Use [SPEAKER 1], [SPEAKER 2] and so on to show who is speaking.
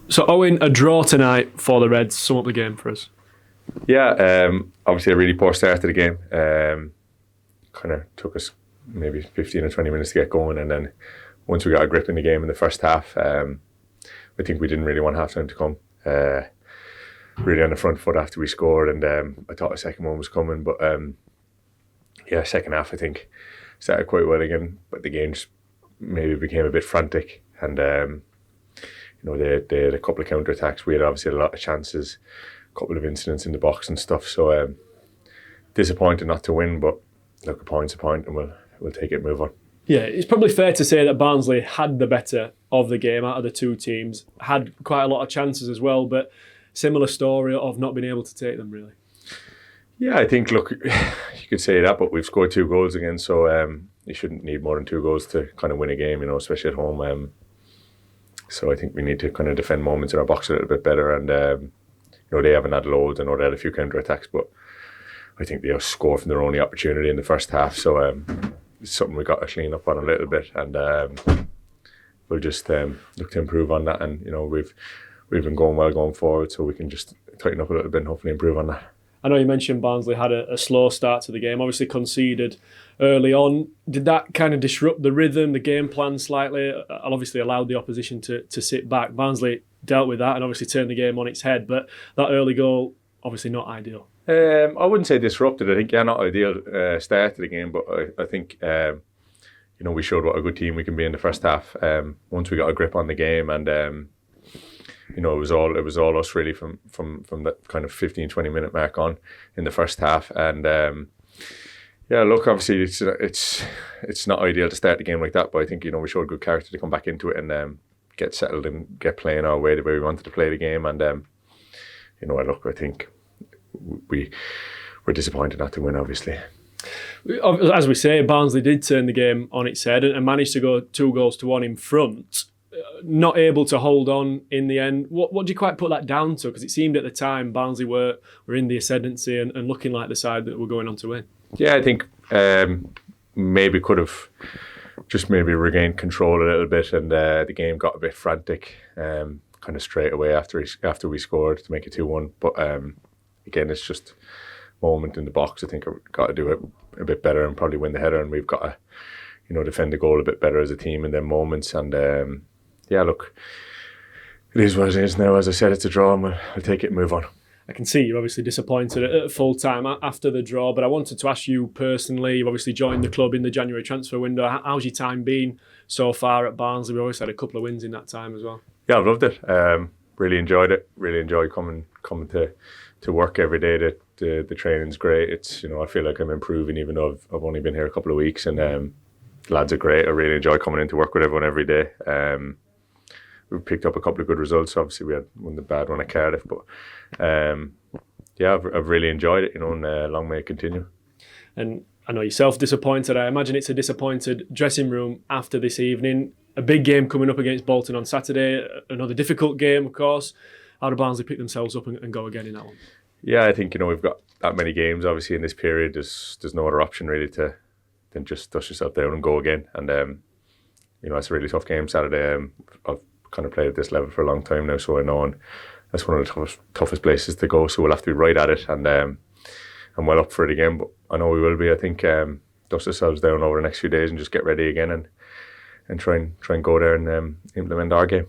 [SPEAKER 1] So Owen, a draw tonight for the Reds. Sum up the game for us.
[SPEAKER 2] Yeah, obviously a really poor start to the game. Kind of took us maybe 15 or 20 minutes to get going, and then once we got a grip in the game in the first half, I think we didn't really want half time to come. Really on the front foot after we scored, and I thought a second one was coming, but second half I think started quite well again, but the game just maybe became a bit frantic, and they had a couple of counter attacks. We had obviously a lot of chances, a couple of incidents in the box and stuff. So disappointed not to win, but look, a point's a point, and we'll take it and move on.
[SPEAKER 1] Yeah, it's probably fair to say that Barnsley had the better of the game out of the two teams, had quite a lot of chances as well, but similar story of not being able to take them, really.
[SPEAKER 2] Yeah, I think, look, you could say that, but we've scored 2 goals again, so you shouldn't need more than 2 goals to kind of win a game, especially at home. So I think we need to kind of defend moments in our box a little bit better, and they haven't had loads. I know they had a few counter attacks, but I think they scored from their only opportunity in the first half. So it's something we got to clean up on a little bit, and we'll just look to improve on that. And we've been going well going forward, so we can just tighten up a little bit and hopefully improve on that.
[SPEAKER 1] I know you mentioned Barnsley had a slow start to the game, obviously conceded early on. Did that kind of disrupt the rhythm, the game plan slightly? Obviously allowed the opposition to sit back. Barnsley dealt with that and obviously turned the game on its head, but that early goal, obviously not ideal.
[SPEAKER 2] I wouldn't say disrupted. I think, not ideal start to the game, but I think, we showed what a good team we can be in the first half. Once we got a grip on the game, and it was all us really from that kind of 15-20 minute mark on in the first half. And look, obviously it's not ideal to start the game like that, but I think we showed good character to come back into it and get settled and get playing our way the way we wanted to play the game. And look, I think we're disappointed not to win, obviously.
[SPEAKER 1] As we say, Barnsley did turn the game on its head and managed to go 2-1 in front. Not able to hold on in the end. What do you quite put that down to? Because it seemed at the time Barnsley were in the ascendancy and looking like the side that were going on to win. Yeah,
[SPEAKER 2] I think maybe could have just maybe regained control a little bit, and the game got a bit frantic kind of straight away after we scored to make it 2-1. But again, it's just moment in the box. I think we've got to do it a bit better and probably win the header, and we've got to defend the goal a bit better as a team in them moments. And look, it is what it is now. As I said, it's a draw, and we'll take it and move on.
[SPEAKER 1] I can see you're obviously disappointed at full time after the draw, but I wanted to ask you personally. You've obviously joined the club in the January transfer window. How's your time been so far at Barnsley? We always had a couple of wins in that time as well.
[SPEAKER 2] Yeah, I've loved it. Really enjoyed it. Really enjoyed coming to work every day. The training's great. It's I feel like I'm improving even though I've only been here a couple of weeks, and the lads are great. I really enjoy coming into work with everyone every day. We've picked up a couple of good results. Obviously, we had the bad one at Cardiff, but I've really enjoyed it. And long may it continue.
[SPEAKER 1] And I know yourself disappointed. I imagine it's a disappointed dressing room after this evening. A big game coming up against Bolton on Saturday. Another difficult game, of course. How do Barnsley pick themselves up and go again in that one?
[SPEAKER 2] Yeah, I think we've got that many games. Obviously, in this period, there's no other option really than just dust yourself down and go again. And it's a really tough game Saturday. I've kind of played at this level for a long time now, so I know, and that's one of the toughest places to go. So we'll have to be right at it, and I'm well up for it again. But I know we will be. I think dust ourselves down over the next few days and just get ready again and try and go there and implement our game.